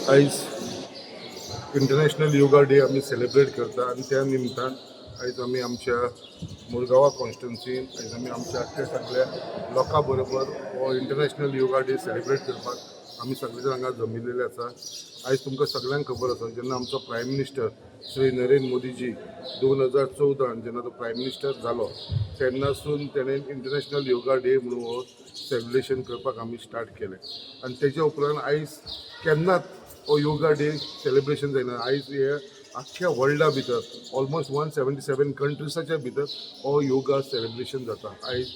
आयज international yoga day आम्ही celebrate करता आणि त्या निमतान आयज आमी आमच्या मुरगांवां कॉन्स्टिट्युन्सीन आयज आमी आमच्या आख्या सगळ्या लोकां बरोबर हो इंटरनॅशनल योगा डे सेलिब्रेट करपाक आमी सगळे जाण हांगा जमिल्लेले आसा. आयज तुमकां सगळ्यांक खबर आसा जेन्ना आमचो प्रायम मिनिस्टर श्री नरेंद्र मोदीजी 2014 जेन्ना तो प्रायम मिनिस्टर जालो तेन्नासून तेणें इंटरनॅशनल योगा डे म्हणून हो सेलिब्रेशन करपाक आमी स्टार्ट केलें आनी तेच्या उपरांत आयज केन्नाच हो योगा डे सेलिब्रेशन जायना. आयज हे आख्ख्या वर्ल्डा भितर ऑलमोस्ट 177 कंट्रीसाच्या भितर हो योगा सेलिब्रेशन जाता. आयज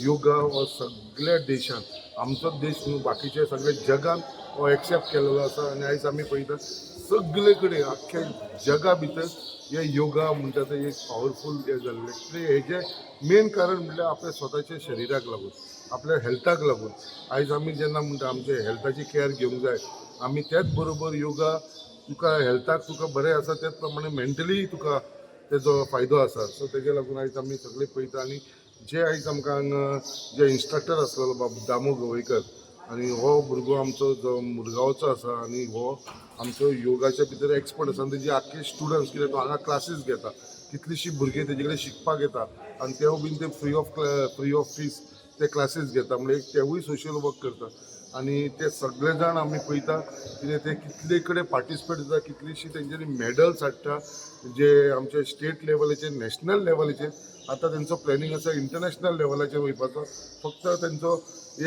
योगा हो सगळ्या देशान आमचोच देश न्हू बाकीचे सगळे जगान हो एक्सेप्ट केलेलो आसा आनी आयज आमी पळयता सगळे कडेन आख्ख्या जगा भितर हे योगा म्हणटा ते एक पावरफूल हे जाल्ले. हेजे मेन कारण म्हणल्यार आपल्या स्वताच्या शरिराक लागून आपल्या हेल्थाक लागून आयज आमी जेन्ना म्हणटा आमचे हेल्थाची केअर घेवंक जाय आमी त्याच बरोबर योगा तुका हेल्थाक तुका बरें आसा तेच प्रमाणे मेंटली तुका तेजो फायदो आसा. सो तेजे लागून आयज आमी सगळे पळयता आनी जे आयज आमकां हांगा जे इन्स्ट्रक्टर आसलेलो बाब दामू गवयकर आनी हो भुरगो आमचो जो मुरगांवचो आसा आनी हो आमचो योगाच्या भितर एक्सपर्ट आसा आनी तेजे आख्खे स्टुडंट्स कित्याक तो हांगा क्लासीस घेता कितलींशीं भुरगीं तेजे कडेन शिकपाक येता आनी तेवूय बीन ते फ्री ऑफ फीस ते क्लासीस घेता म्हणजे तेवूय सोशल वर्क करता आनी ते सगळे जाण आमी पळयता कितें ते कितले कडेन पार्टिसिपेट जाता कितलीशीं तेंच्यांनी मेडल्स हाडटा जे आमचे स्टेट लेवलाचेर नॅशनल लेवलाचेर आतां तेंचो प्लॅनिंग आसा इंटरनॅशनल लेवलाचेर वयपाचो. फक्त तेंचो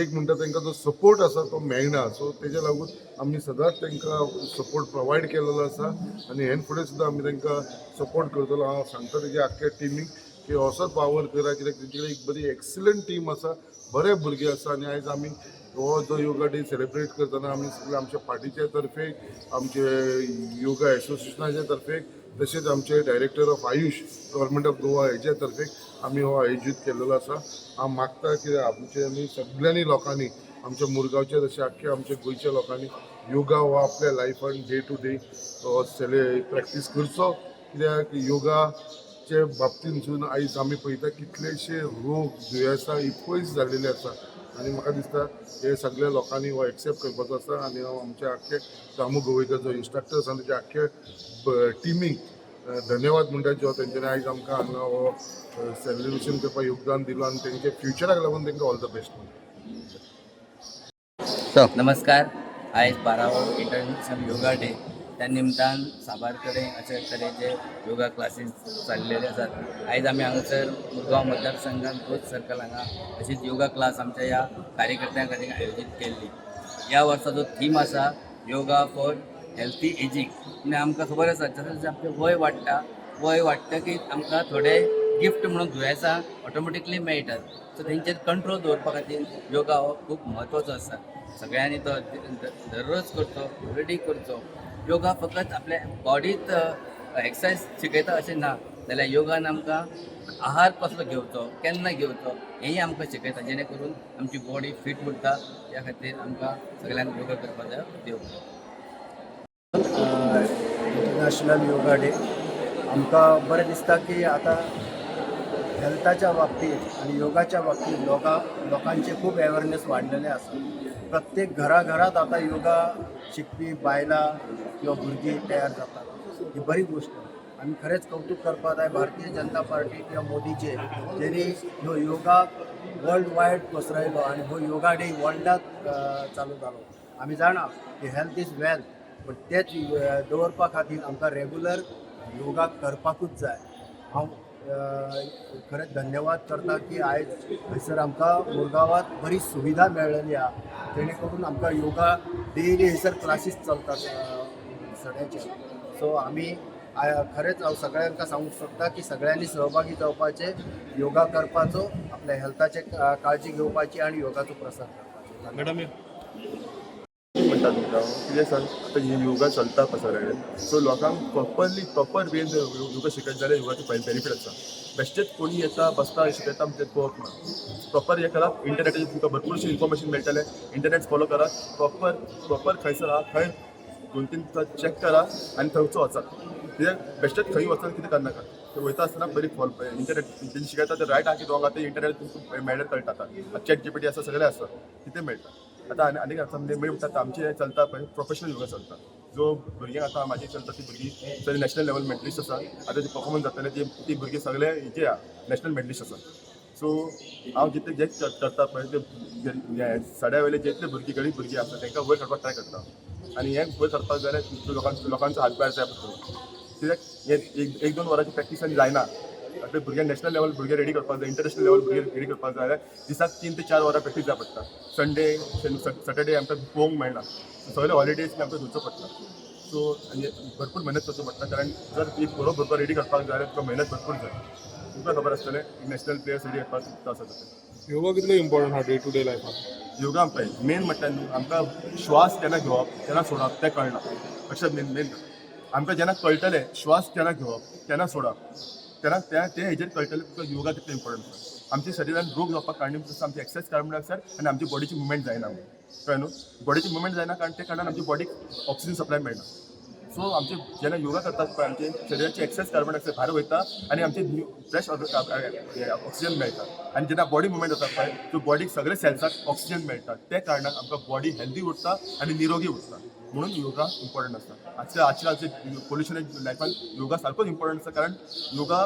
एक म्हणटा तांकां जो सपोर्ट आसा तो मेळना. सो तेजे लागून आमी सदांच तांकां सपोर्ट प्रोवायड केलेलो आसा आनी हेन फुडें सुद्दां आमी तांकां सपोर्ट करतलो. हांव सांगता तेजे आख्ख्या टिमीक की असोच वावर करा कित्याक तेंचे कडेन एक बरी एक्सिलंट टीम आसा बरे भुरगे आसा आनी आयज आमी हो जो योगा डे सेलिब्रेट करतना आमी सगळे आमच्या पार्टीचे तर्फे आमचे योगा एसोसिएशनाचे तर्फे तशेंच आमचे director of Ayush government of Goa हेचे तर्फे आमी हो आयोजीत केलेलो आसा. हांव मागता की आमचे आमी सगळ्यांनी लोकांनी आमच्या मुरगांवच्या तशें आख्ख्या आमच्या गोंयच्या लोकांनी योगा हो आपल्या लायफान डे टू डे प्रॅक्टीस करचो कित्याक योगाचे बाबतींतसून आयज आमी पळयता कितलेशे रोग दुयेंसां ही पयस जाल्लेली आसा आनी म्हाका दिसता हे सगळ्या लोकांनी हो एक्सेप्ट करपाचो आसा आनी हांव आमच्या आख्खे दामू गोवयकर जो इन्स्ट्रक्टर आसा तेच्या आख्खे टिमीक धन्यवाद म्हणटा जो तेंच्यांनी आयज आमकां हांगा हो सेलिब्रेशन करपाक योगदान दिलो आनी तेंच्या फ्युचराक लागून तांकां ऑल द बेस्ट. नमस्कार. आयज 12वो इंटरनॅशनल योगा डे त्या निमतान साबार कडेन अशे तरेचे योगा क्लासीस चाललेले आसात. आयज आमी हांगासर मुरगांव मतदारसंघात रोज सर्कल हांगा अशीच योगा क्लास आमच्या ह्या कार्यकर्त्यां खातीर आयोजीत केल्ली. ह्या वर्साचो थीम आसा योगा फॉर हेल्थी एजींग. आनी आमकां खबर आसा जशें जशें आमचें वय वाडटकीच आमकां थोडे गिफ्ट म्हणून दुयेंसां ऑटोमॅटिकली मेळटात. सो तेंचेर कंट्रोल दवरपा खातीर योगा हो खूब म्हत्वाचो आसा. सगळ्यांनी तो दररोज करचो एवरीडे करचो. योगा फकत आपल्या बॉडीत एक्सरसायज शिकयता अशें ना जाल्यार योगान आमकां आहार कसलो घेवचो केन्ना घेवचो हेंय आमकां शिकयता जेणे करून आमची बॉडी फीट उरता. त्या खातीर आमकां सगळ्यांक योगा करपाक जाय. देव इंटरनॅशनल योगा डे आमकां बरें दिसता की आतां हेल्थाच्या बाबतींत आनी योगाच्या बाबतींत लोकांचे खूब अवेअरनेस वाडलेले आसा. प्रत्येक घराघरात आतां योगा शिकपी बायलां किंवा भुरगीं तयार जातात. ही बरी गोष्ट आमी खरेंच कौतुक करपाक जाय भारतीय जनता पार्टी किंवा मोदीचे जेणी ह्यो योगा वर्ल्ड वायड पसरयलो आनी हो योगा डे वर्ल्डात चालू जालो. आमी जाणा की हेल्थ इज वेल्थ पण तेच दवरपा खातीर आमकां रेगुलर योगा करपाकूच जाय. हांव खरेंच धन्यवाद करता की आयज हयसर आमकां मुरगांवांत बरी सुविधा मेळ्ळेली आहा जेणे करून आमकां योगा डेली हयसर क्लासीस चलतात सड्याचे. सो आमी खरेंच हांव सगळ्यांका सांगूंक सोदता की सगळ्यांनी सहभागी जावपाचे योगा करपाचो आपल्या हेल्थाचे काळजी घेवपाची आनी योगाचो प्रसार करपाचो. मॅडम म्हणटा तुमकां कितें सांग आतां योगा चलता पसरले सो लोकांक प्रॉपर वेन योगा शिकयत जाल्यार योगाचे बेनिफीट आसा. बेश्टेच कोणी येता बसता शिकयता आमचे पळोवप ना. प्रॉपर हे करात इंटरनेटाचेर तुमकां भरपूरशी इन्फॉर्मेशन मेळटलें. इंटरनेट फॉलो करात प्रॉपर खंयसर आहा थंय 2-3 चॅक करा आनी थंयचो वचात. कित्याक बेश्टेच खंय वचून कितें करनाका. ते वयता आसतना बरी इंटरनेट तेंची शिकयता ते रायट आहा की रॉंग आहा ते इंटरनेट तुमकां मेळ्ळें कळटा. आतां चॅट जीपीटी आसा सगळें आसा कितें मेळटा. आतां आनीक आमचे म्हणटा आमचे चलता पळय प्रोफेशनल योगा चलता. जो भुरगीं आतां म्हाजी चलता ती भुरगीं सगळी नॅशनल लेवल मेडलिस्ट आसा आतां जे परफॉर्मन्स जाताले ती भुरगीं सगळे हेचे नॅशनल मेडलिस्ट आसा सो हांव जितले जे करता पळय ते सड्या वेले जितले गरीब भुरगीं आसा तांकां वयर काडपाक ट्राय करता आनी हें वयर करपाक जाल्यार लोकांचो हातभार जाय पडटलो कित्याक हें एक दोन वरांची प्रॅक्टीस जायना आपल्या भुरग्यांक नॅशनल लेवल भुरगे रेडी करपाक जाय इंटरनॅशनल लेवल भुरगे रेडी करपाक जाय जाल्यार दिसाक 3 ते 4 वरां प्रॅक्टीस जाय पडटा संडे सॅटर्डे आमकां पळोवंक मेळना सगळे हॉलिडेज आमकां धरचो पडटा सो आनी भरपूर मेहनत करचो पडटा कारण जर एक बरो भुरगो रेडी करपाक जाय जाल्यार तुका मेहनत भरपूर जाय तुमकां खबर आसतलें नॅशनल प्लेयर्स रेडी करपाक आसा तशें योगा कितलो इम्पॉर्टंट हा डे टू डे लायफान योगा पळय मेन म्हटल्यार न्हू आमकां श्वास केन्ना घेवप केन्ना सोडप तें कळना अशें मेन आमकां जेन्ना कळटलें श्वास केन्ना घेवप केन्ना सोडप तेन्ना ते हेजेर कळटलें तुका योगा कितलो इम्पॉर्टंट आसा आमच्या शरिरान रोग जावपाक कारण आमची एक्सरसाइज कार्बन डायऑक्सायड आनी आमची बॉडीची मुवमेंट जायना कळ्ळें न्हू बॉडीची मुवमेंट जायना कारण ते कारणान आमची बॉडीक ऑक्सिजन सप्लाय मेळना सो आमचे जेन्ना योगा करतात पळय आमचे शरिराची एक्सरसाइज कार्बन डायऑक्सायड भायर वयता आनी आमचे फ्रेश ऑक्सिजन मेळटा आनी जेन्ना बॉडी मुवमेंट जाता पळय सो बॉडीक सगळे सेल्साक ऑक्सिजन मेळटा त्या कारणान आमकां बॉडी हेल्दी उरता आनी निरोगी उरता म्हणून योगा इम्पॉर्टंट आसता आजच्या पोल्युशन लायफान योगा सारकोच इम्पॉर्टंट आसा कारण योगा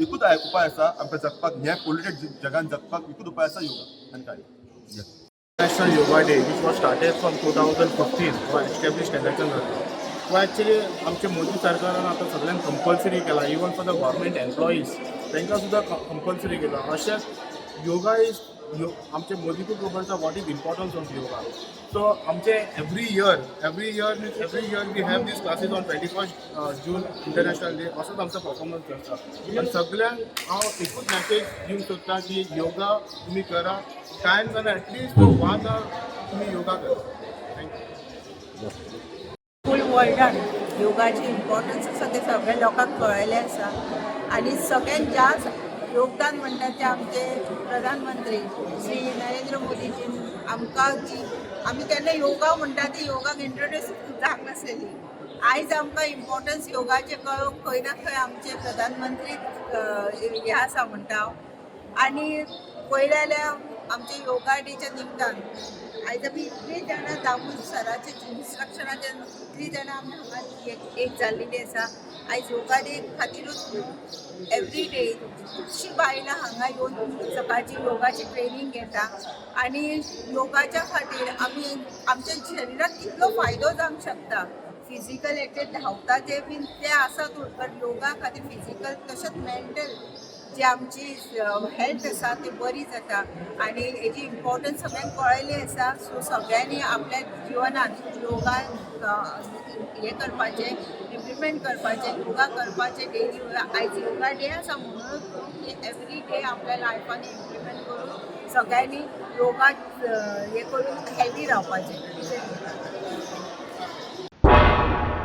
एकूच उपाय आसा आमकां जगपाक ह्या पोल्युटेड जगान जगपाक एकूच उपाय आसा योगा आनी काय National Yoga Day, which was started from 2015, was established election. वो ॲक्च्युली आमच्या मोदी सरकारान आतां सगळ्यांक कंपल्सरी केला even for the government employees तांकां सुद्दां कंपल्सरी केला अशेंच योगा इज आमचे मोदी खूब खबर आसा what is importance of yoga so आमचे every year we have these classes on 21 June international day असोच आमचो परफॉर्मन्स आसता आनी सगळ्यांक हांव एकूच मॅसेज दिवंक सोदतां की योगा तुमी करा टायम जाल्यार एटलिस्ट 1 आवर तुमी योगा करा थँक्यू फूल वर्ल्डान योगाची इम्पॉर्टन्स आसा ते सगळ्या लोकांक कळयलें आसा आनी सगळ्यात जास्त योगदान म्हणटा ते आमचे प्रधानमंत्री श्री नरेंद्र मोदीजीन आमकां जी आमी केन्ना योगा म्हणटा ती योगाक इंट्रोड्यूस जावंक नासलेली आयज आमकां इम्पॉर्टन्स योगाचे कळोवंक खंय ना खंय आमचे प्रधानमंत्री हे आसा म्हणटा हांव आनी पळयलें जाल्यार आमचे योगा डेच्या निमतान आयज आमी इतलीं जाणां दामून सराचे इन्स्ट्रक्शनाचे इतलीं जाणां आमी हांगा एक जाल्लेलीं आसा आयज योगा डे खातीरूच न्हू एवरी डे खुबशीं बायलां हांगा येवन सकाळची योगाची ट्रेनींग घेता आनी योगाच्या खातीर आमी आमच्या शरिराक कितलो फायदो जावंक शकता फिजिकल एक्टिव धांवताचे बीन ते आसात पण योगा खातीर फिजिकल तशेंच मेंटल जी आमची हेल्थ आसा ती बरी जाता आनी हेजी इम्पॉर्टन्स सगळ्यांक कळयली आसा सो सगळ्यांनी आपल्या जिवनात योगा हे करपाचें इम्प्लिमेंट करपाचें योगा करपाचें डेली आयज योगा डे आसा म्हणून एवरी डे आपल्या लायफान इम्प्लिमेंट करून सगळ्यांनी योगा हे करून हेल्दी रावपाचें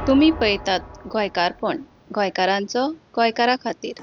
तुम्ही पळयतात गोंयकारपण गोंयकारांचो गोंयकारा खातीर